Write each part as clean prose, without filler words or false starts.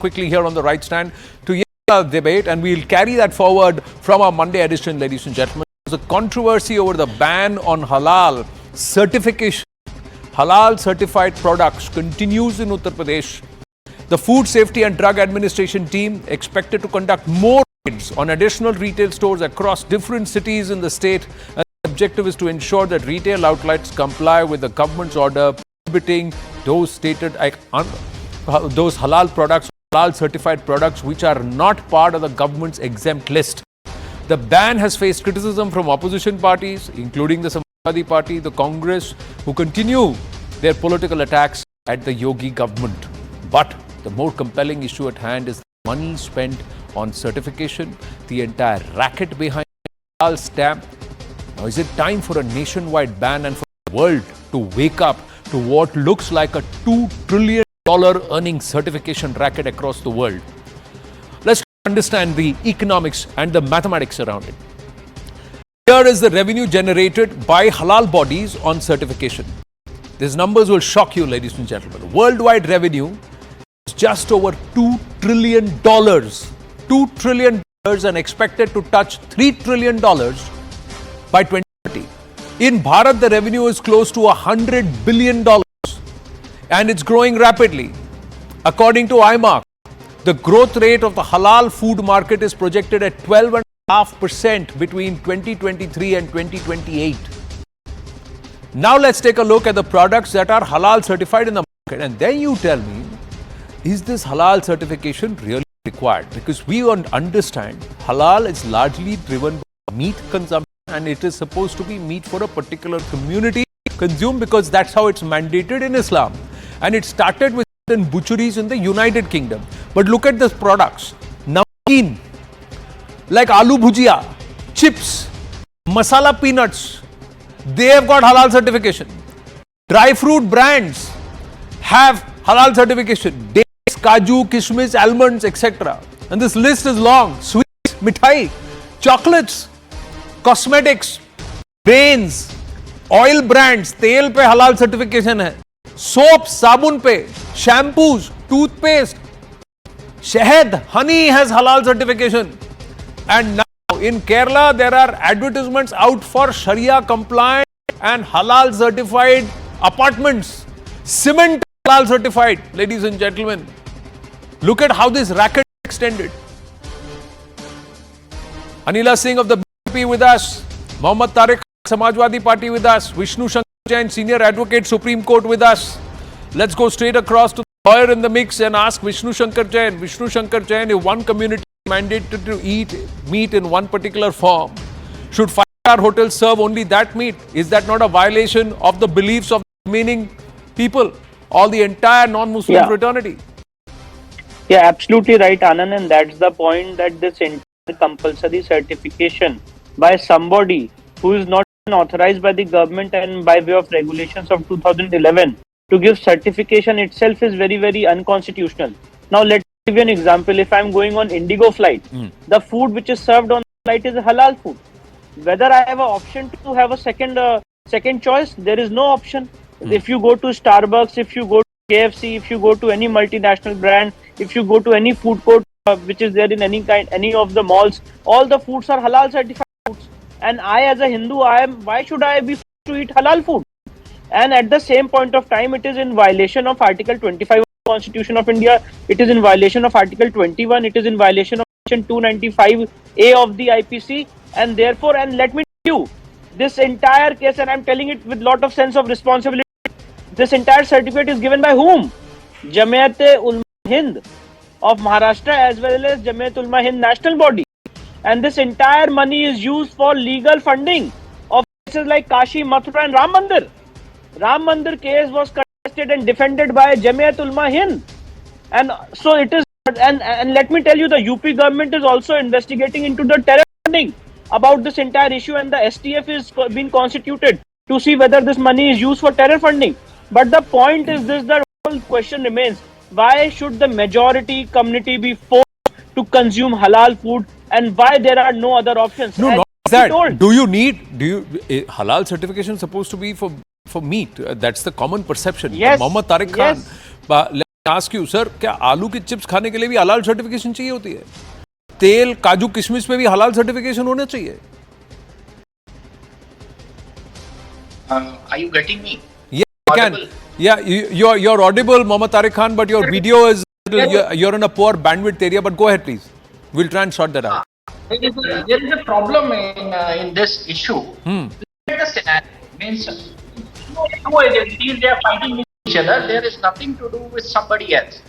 quickly here on the right stand to hear our debate, and we'll carry that forward from our Monday edition, ladies and gentlemen. The controversy over the ban on halal certification, halal certified products continues in Uttar Pradesh. The Food Safety and Drug Administration team expected to conduct more raids on additional retail stores across different cities in the state. And the objective is to ensure that retail outlets comply with the government's order prohibiting those those halal products, halal certified products which are not part of the government's exempt list. The ban has faced criticism from opposition parties, including the Samajwadi Party, the Congress, who continue their political attacks at the Yogi government. But the more compelling issue at hand is the money spent on certification, the entire racket behind the halal stamp. Now, is it time for a nationwide ban and for the world to wake up to what looks like a $2 trillion earning certification racket across the world? Let's understand the economics and the mathematics around it. Here is the revenue generated by halal bodies on certification. These numbers will shock you, ladies and gentlemen. Worldwide revenue is just over $2 trillion. $2 trillion and expected to touch $3 trillion by 2030. In Bharat, the revenue is close to $100 billion and it's growing rapidly. According to IMARC, the growth rate of the halal food market is projected at 12.5% between 2023 and 2028. Now let's take a look at the products that are halal certified in the market, and then you tell me, is this halal certification really required? Because we understand halal is largely driven by meat consumption, and it is supposed to be meat for a particular community consumed because that's how it's mandated in Islam. And it started with butcheries in the United Kingdom. But look at the products. Namkeen, like aloo bhujia, chips, masala peanuts, they have got halal certification. Dry fruit brands have halal certification. Dates, kaju, kishmish, almonds, etc. And this list is long. Sweets, mithai, chocolates, cosmetics, grains, oil brands, तेल पे halal certification है. Soap, sabun pe, shampoos, toothpaste, shahad, honey has halal certification. And now in Kerala, there are advertisements out for Sharia compliant and halal certified apartments. Cement halal certified, ladies and gentlemen. Look at how this racket is extended. Anila Singh of the BJP with us. Mohammad Tariq, Samajwadi Party with us. Vishnu Shankar Jain, Senior Advocate, Supreme Court with us. Let's go straight across to the lawyer in the mix and ask Vishnu Shankar Jain. Vishnu Shankar Jain, if one community is mandated to eat meat in one particular form, should five-star hotels serve only that meat? Is that not a violation of the beliefs of the remaining people, all the entire non-Muslim fraternity? Yeah, absolutely right, Anand, and that's the point, that this entire compulsory certification by somebody who is not authorized by the government and by way of regulations of 2011 to give certification itself is very, very unconstitutional. Now, let's give you an example. If I'm going on Indigo flight, the food which is served on the flight is halal food. Whether I have an option to have a second choice, there is no option. If you go to Starbucks, if you go to KFC, if you go to any multinational brand, if you go to any food court which is there in any of the malls, all the foods are halal certified foods. And I, as a Hindu, why should I be forced to eat halal food? And at the same point of time, it is in violation of Article 25 of the Constitution of India. It is in violation of Article 21. It is in violation of Section 295A of the IPC. And therefore, and let me tell you, this entire case, and I'm telling it with lot of sense of responsibility, this entire certificate is given by whom? Jamiat-ul-Hind of Maharashtra, as well as Jamiat-ul-Hind national body. And this entire money is used for legal funding of places like Kashi, Mathura and Ram Mandir. Ram Mandir case was contested and defended by Jamiat-ul-Hind. And so it is, and let me tell you, the UP government is also investigating into the terror funding about this entire issue, and the STF is being constituted to see whether this money is used for terror funding. But the point is this, the whole question remains, why should the majority community be forced to consume halal food, and why there are no other options? No, not that. Halal certification supposed to be for meat? That's the common perception. Yes. Mohammad Tariq Khan. Yes. ask you, sir, क्या आलू की chips खाने के लिए भी हलाल certification चाहिए होती है? तेल, काजू, किशमिश पे भी हलाल सर्टिफिकेशन होना चाहिए? Are you getting me? Yeah, I can. Audible? Yeah, you're audible, Mohammad Tariq Khan, but your video is you're in a poor bandwidth area. But go ahead, please. We'll try and sort that out. There is a problem in this issue. Let the scenario means two agencies, they are fighting with each other. There is nothing to do with somebody else.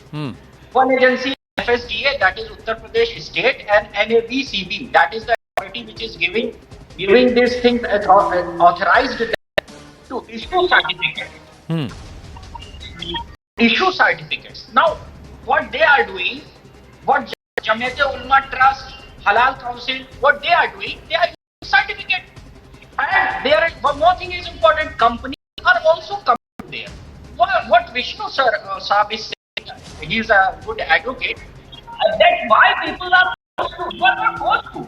One agency, FSDA, that is Uttar Pradesh state, and NABCB, that is the authority which is giving these things authorized to issue certificates. Issue certificates. Now, what they are doing, what Jamiat-e-Ulama Trust, Halal Council, what they are doing, they are issuing certificate. And there is one more thing is important. Companies are also coming there. What Vishnu sir Saab is saying, he is a good advocate. That's why people are forced to. You are not forced to.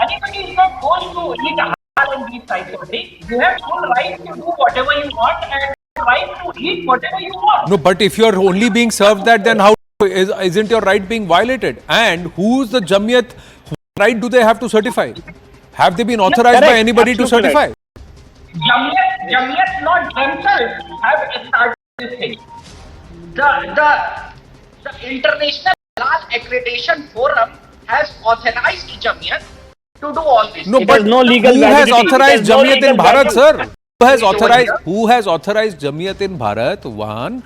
Anybody is not forced to eat halal and these types of things. You have full right to do whatever you want and right to eat whatever you want. No, but if you're only being served that, then how isn't your right being violated? And who's the Jamiat? What right do they have to certify? Have they been authorized by anybody to certify? Right. Jamiat not themselves have started this thing. The International Halal Accreditation Forum has authorized Jamiat to do all this. No, It but has no legal who has validity. authorized It has no Jamiat in legal Bharat, validity. sir? Who has authorized Jamiat in Bharat? One.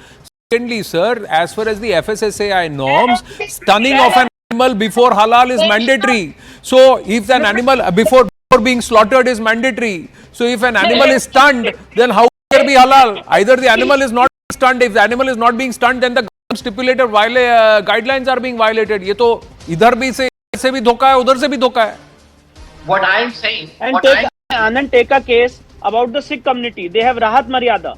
Secondly, sir, as far as the FSSAI norms, stunning of an animal before halal is mandatory. So, if an animal before being slaughtered is mandatory, so if an animal is stunned, then how can it be halal? Either the animal is not stunned. If the animal is not being stunned, then the stipulated guidelines are being violated. ये तो इधर भी से भी धोखा है, उधर से भी धोखा है. What I am saying, And Anand, take a case about the Sikh community. They have Rahat Maryada.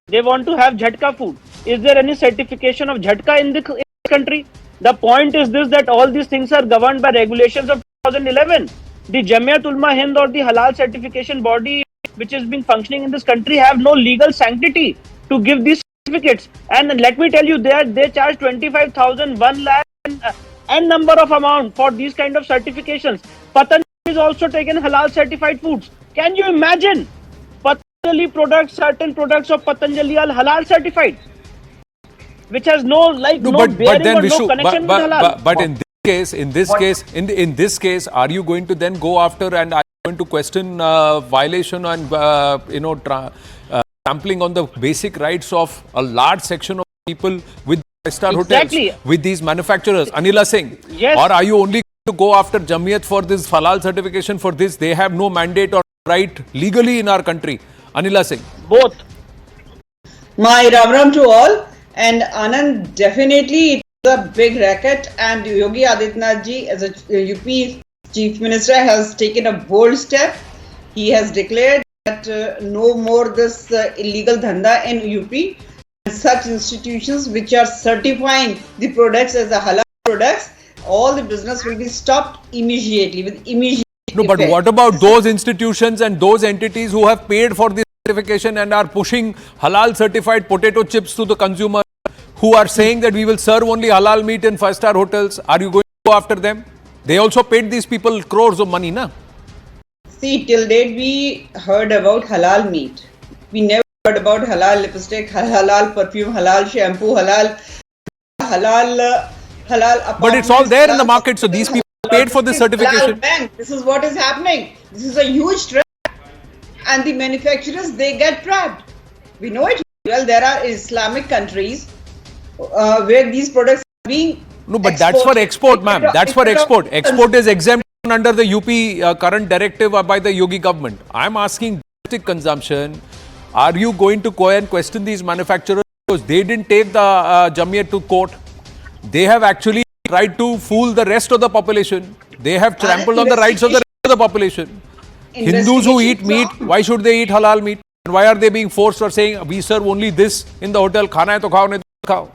They want to have Jhatka food. Is there any certification of Jhatka in this country? The point is this, that all these things are governed by regulations of 2011. The Jamiat Ulama Hind or the halal certification body which is being functioning in this country have no legal sanctity to give these certificates. And let me tell you, they charge 25,000, 1 lakh and number of amount for these kind of certifications. Patanjali is also taken halal certified foods. Can you imagine? Patanjali products, certain products of Patanjali are halal certified, which has no bearing or no connection with halal. But in this case, are you going to then go after and are you going to question violation and trampling on the basic rights of a large section of people with five-star hotels, with these manufacturers, Anila Singh? Yes. Or are you only going to go after Jamiat for this halal certification for this? They have no mandate or right legally in our country. Anila Singh. Both. My Ram to all. And Anand, definitely it is a big racket, and Yogi Adityanath ji as a UP Chief Minister has taken a bold step. He has declared that no more this illegal dhanda in UP, and such institutions which are certifying the products as a halal products, all the business will be stopped immediately with immediate No, but effect. what about those institutions and those entities who have paid for this certification and are pushing halal certified potato chips to the consumer, who are saying that we will serve only halal meat in five-star hotels? Are you going to go after them? They also paid these people crores of money, na? See, till date we heard about halal meat. We never heard about halal lipstick, halal perfume, halal shampoo, halal. But it's all there in the market, so these people paid for this certification. This is what is happening. This is a huge trap, and the manufacturers, they get trapped. We know it well. There are Islamic countries where these products are being That's for export, ma'am. That's for export. Export is exempt under the UP current directive by the Yogi government. I'm asking domestic consumption. Are you going to go and question these manufacturers because they didn't take the Jamiat to court? They have actually tried to fool the rest of the population. They have trampled on the rights of the rest of the population. Hindus who eat meat, why should they eat halal meat? And why are they being forced or saying we serve only this in the hotel? Khana hai to khao, nahi to khao.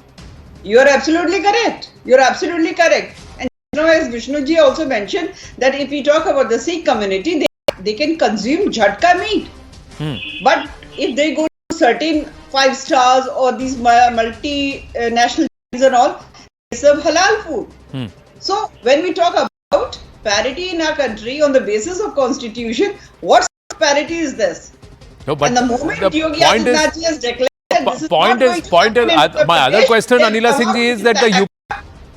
You are absolutely correct. You are absolutely correct. And as Vishnu ji also mentioned, that if we talk about the Sikh community, they can consume jhatka meat. But if they go to certain 5 stars or these multinational and all, they serve halal food. So when we talk about parity in our country on the basis of constitution, what sort of parity is this? No, but And the moment Yogi point is, Adityanath has declared that this is point not is, going to happen in Uttar my other Pradesh, question, then Anila Singh ji, is that the Anand,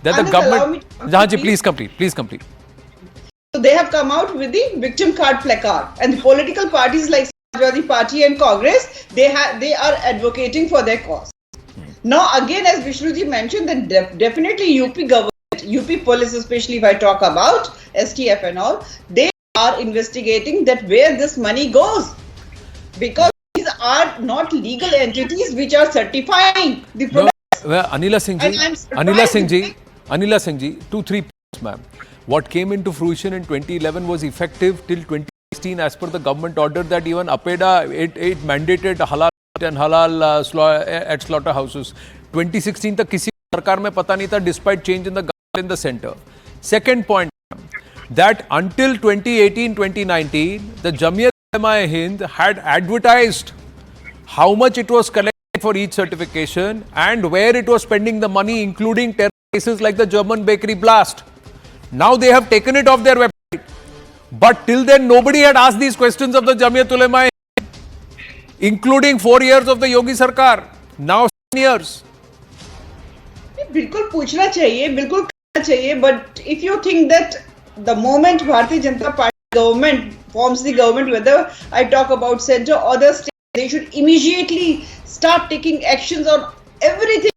allow me government. to Jahan ji, complete. please complete. So they have come out with the victim card placard, and the political parties like Samajwadi Party and Congress, they are advocating for their cause. Now again, as Vishnuji mentioned, that definitely UP government, UP police, especially if I talk about STF and all, they are investigating that where this money goes, because these are not legal entities which are certifying the product. Well, Anila Singh ji, 2-3 points, ma'am. What came into fruition in 2011 was effective till 2016 as per the government order that even APEDA, it mandated halal and halal at slaughterhouses. 2016 तक किसी सरकार में पता नहीं था, despite change in the government in the center. Second point, that until 2018-2019, the Jamiyat Ulema-e-Hind had advertised how much it was collecting for each certification and where it was spending the money, including terror cases like the German bakery blast. Now they have taken it off their website. But till then, nobody had asked these questions of the Jamiyat Ulema-e-Hind, including 4 years of the Yogi Sarkar. Now 7 years. बिल्कुल पूछना चाहिए, बिल्कुल करना चाहिए, but if you think that the moment Bharatiya Janata Party government forms the government, whether I talk about center or the state, they should immediately start taking actions on everything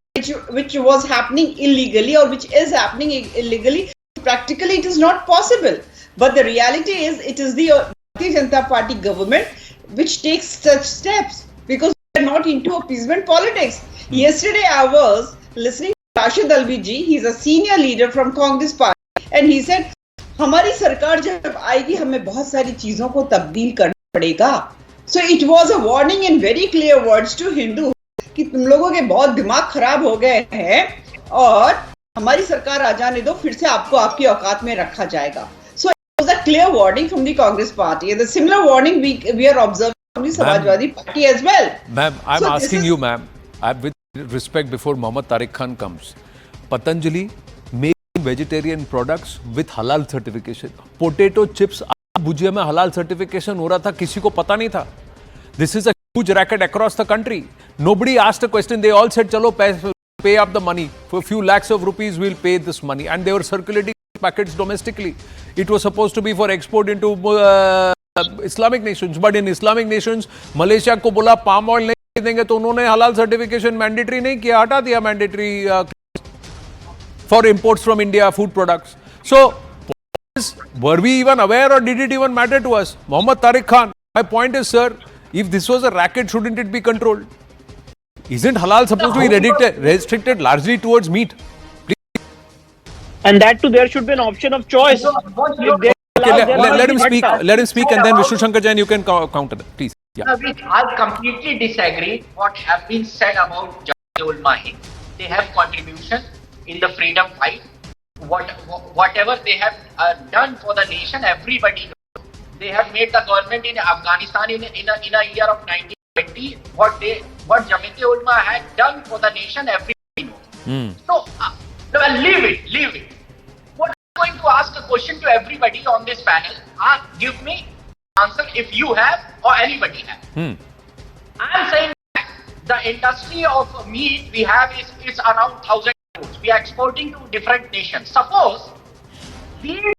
which was happening illegally or which is happening illegally. Practically, it is not possible. But the reality is, it is the Bharatiya Janata Party government which takes such steps, because we are not into appeasement politics. Yesterday, I was listening to Rashid Alvi ji. He is a senior leader from Congress Party, and he said, हमारी सरकार जब आएगी हमें बहुत सारी चीजों को तब्दील करना पड़ेगा. So it was a warning in very clear words to Hindu कि तुम लोगों के बहुत दिमाग खराब हो गए हैं और हमारी सरकार आ जाने दो, फिर से आपको आपकी औकात में रखा जाएगा. So it was a clear warning from the Congress Party, and the similar warning we are observing from the Samajwadi Party as well. Ma'am, I'm asking you, ma'am, with respect, before Mohammad Tariq Khan comes, Patanjali making vegetarian products with halal certification. Potato chips, bhujia mein halal certification ho raha tha, kisi ko pata nahi tha. This is a huge racket across the country. Nobody asked a question. They all said, chalo, pay up the money. For a few lakhs of rupees, we'll pay this money. And they were circulating packets domestically. It was supposed to be for export into Islamic nations. But in Islamic nations, Malaysia ko bola palm oil nahi denge, to unhone halal certification mandatory nahi kiya, hata diya mandatory for imports from India, food products. So, were we even aware, or did it even matter to us? Mohammad Tariq Khan, my point is, sir, if this was a racket, shouldn't it be controlled? Isn't halal supposed to be restricted largely towards meat? Please. And that too, there should be an option of choice. Okay, let him speak. Let him speak, and then Vishnu Shankar Jain, you can counter that, please. Yeah. I completely disagree what have been said about Jamiyat Ulema-e-Hind. They have contribution in the freedom fight. Whatever they have done for the nation, everybody knows. They have made the government in Afghanistan in a year of 1920. What Jamiyat Ulema had done for the nation, everybody knows. So, leave it. What I'm going to ask a question to everybody on this panel. Give me answer if you have or anybody have. I'm saying that the industry of meat we have is around 1,000 crores. We are exporting to different nations. Suppose these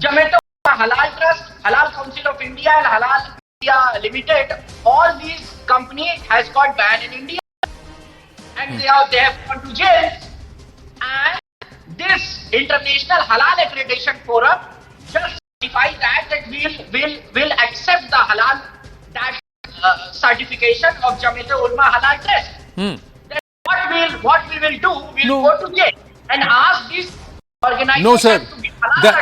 Jamiyat Ulema, Halal Trust, Halal Council of India and Halal India Limited, all these companies has got banned in India, and they have gone to jail. And this International Halal Accreditation Forum just certified that will accept the halal certification of Jamiyat Ulema Halal Trust. Then what we will do? We'll go to jail and ask these organizations. No, sir. To be halal The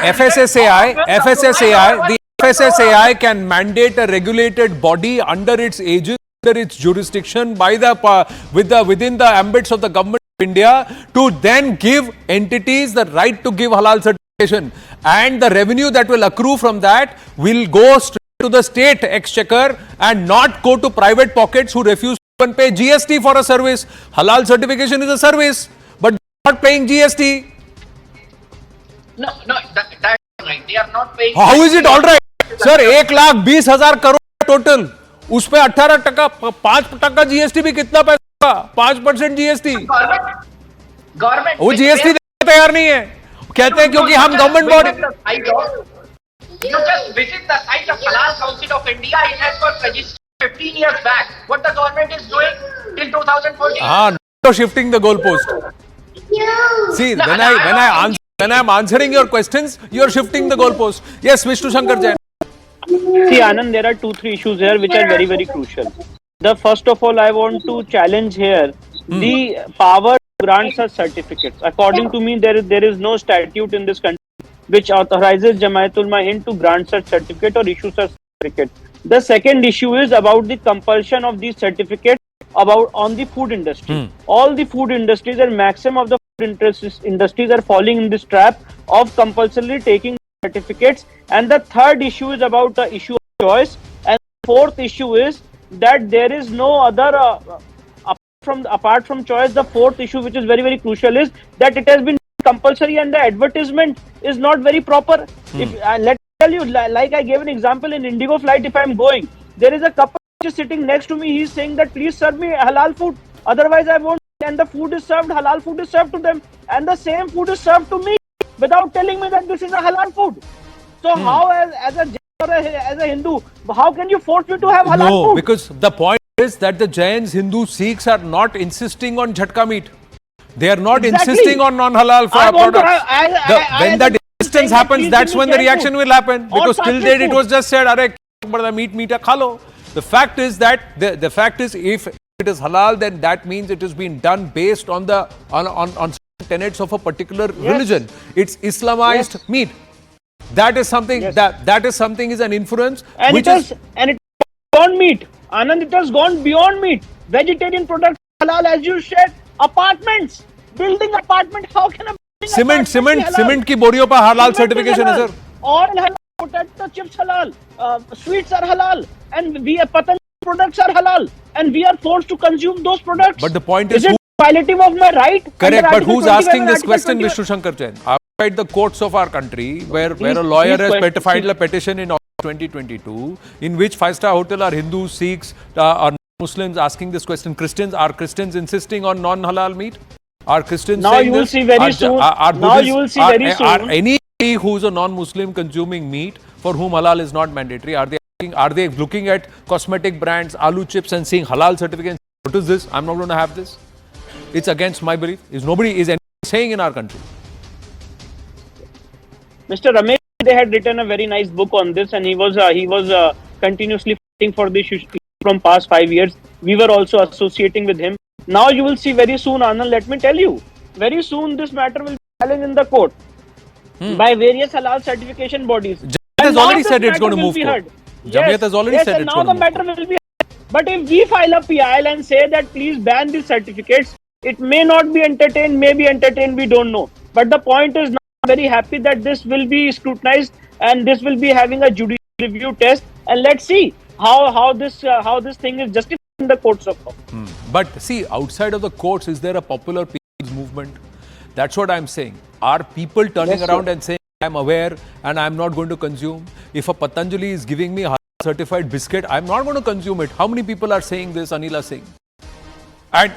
FSSAI can mandate a regulated body under its aegis, under its jurisdiction, by the within the ambits of the government of India, to then give entities the right to give halal certification, and the revenue that will accrue from that will go straight to the state exchequer and not go to private pockets who refuse to even pay GST for a service. Halal certification is a service, but not paying GST. No, that's right. They are not paying. How is it all right? Sir, 1,20,000 crore total. उसपे 18%, 5% GST भी कितना पैसा? 5% GST. Government. वो GST देने तैयार नहीं है. कहते हैं क्योंकि हम government body. You just visit the site of Halal Council of India. It has got registered 15 years back. What the government is doing till 2014? No shifting the goalpost. See, when I am answering your questions, you are shifting the goalpost. Yes, Vishnu Shankar Jain. See, Anand, there are 2-3 issues here which are very, very crucial. The first of all, I want to challenge here the power to grant such certificates. According to me, there is no statute in this country which authorizes Jamaatul Hind to grant such certificate or issue such certificate. The second issue is about the compulsion of these certificates on the food industry. All the food industries and maximum of the food industries are falling in this trap of compulsorily taking certificates. And the third issue is about the issue of choice. And the fourth issue is that there is no other apart from choice. The fourth issue, which is very, very crucial, is that it has been compulsory and the advertisement is not very proper. If let me tell you, like I gave an example in Indigo flight, if I am going, there is a couple which is sitting next to me. He is saying that please serve me halal food, otherwise I won't. And the food is served, halal food is served to them, and the same food is served to me without telling me that this is a halal food. So how, as a Jain or as a Hindu, how can you force me to have halal food? No, because the point is that the Jains, Hindus, Sikhs are not insisting on jhatka meat. They are not insisting on non-halal products. When that insistence happens, that's when the reaction will happen. Because till date it was just said, "Arey, meat kha lo." The fact is that the fact is, if it is halal, then that means it has been done based on the on tenets of a particular religion. It's Islamized meat. That is something that is something is an inference. And it has gone meat. Anand, it has gone beyond meat. Vegetarian products halal, as you said. Apartments, building apartment. How can a cement की बोरियों पर halal certification है, sir. Oil halal, potato chips halal, sweets are halal, and Patanjali products are halal, and we are forced to consume those products. But the point is, it violative of my right? Correct, but who's asking this question, Vishnu Shankar Jain? Outside the courts of our country, where a lawyer has filed a petition in 2022, in which 5-star hotel are Hindus, Sikhs, are Muslims asking this question. Are Christians insisting on non-halal meat? Are Christians now saying you will this? see very soon. Now you will see very soon. Are anybody who's a non-Muslim consuming meat for whom halal is not mandatory? Are they looking at cosmetic brands, aloo chips, and seeing halal certificates? What is this? I'm not going to have this. It's against my belief. Nobody is saying in our country. Mr. Ramesh, they had written a very nice book on this, and he was continuously fighting for this issue from past 5 years. We were also associating with him. Now you will see very soon, Anand, let me tell you, very soon this matter will be challenged in the court by various halal certification bodies. Jamiyat has already said it's going to move forward. Jamiyat has already said it's going to move forward. Now the matter will be heard. But if we file a PIL and say that please ban these certificates, it may not be entertained, may be entertained, we don't know. But the point is, now I'm very happy that this will be scrutinized and this will be having a judicial review test, and let's see how this thing is justified in the courts of law. But see, outside of the courts, is there a popular people's movement? That's what I'm saying. Are people turning around and saying, I'm aware and I'm not going to consume? If a Patanjali is giving me a certified biscuit, I'm not going to consume it. How many people are saying this, Anila Singh? And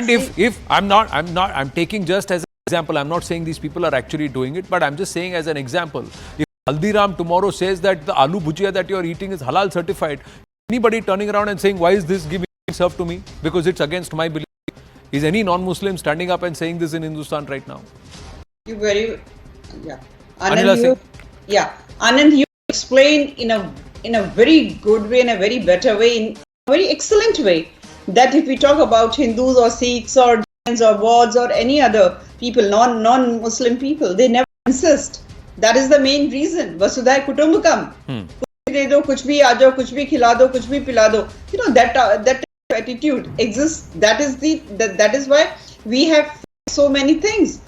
if I'm taking just as an example, I'm not saying these people are actually doing it, but I'm just saying as an example. If Haldiram tomorrow says that the aloo bhujia that you're eating is halal certified, anybody turning around and saying, why is this being served to me? Because it's against my belief. Is any non-Muslim standing up and saying this in Hindustan right now? Anand, you explain in a very good way, in a very better way, in a very excellent way, that if we talk about Hindus or Sikhs or Jains or Bauds or any other people, non-Muslim people, they never insist. That is the main reason. Vasudhaiva Kutumbakam. De do, kuch bhi aa jao, kuch bhi khila do, kuch bhi pila do. You know, that attitude exists. That is why we have so many things.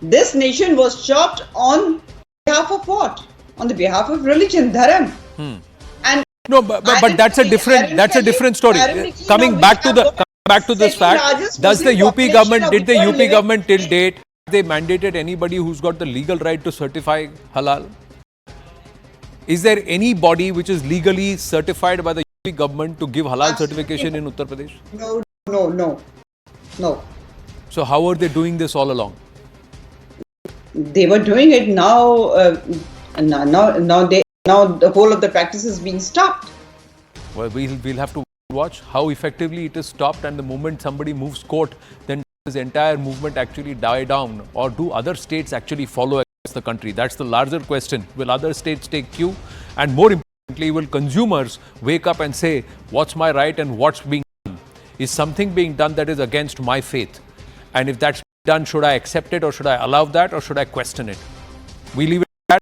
This nation was chopped on behalf of what? On the behalf of religion, dharam. And no, but that's a different story. Coming back to this fact, did the UP government till date they mandated anybody who's got the legal right to certify halal? Is there any body which is legally certified by the UP government to give halal certification in Uttar Pradesh? No. So how are they doing this all along? They were doing it now. Now the whole of the practice is being stopped. Well, we'll have to watch how effectively it is stopped, and the moment somebody moves court, then this entire movement actually die down, or do other states actually follow across the country? That's the larger question. Will other states take cue? And more importantly, will consumers wake up and say, what's my right and what's being done? Is something being done that is against my faith? And if that's done, should I accept it, or should I allow that, or should I question it? We leave it.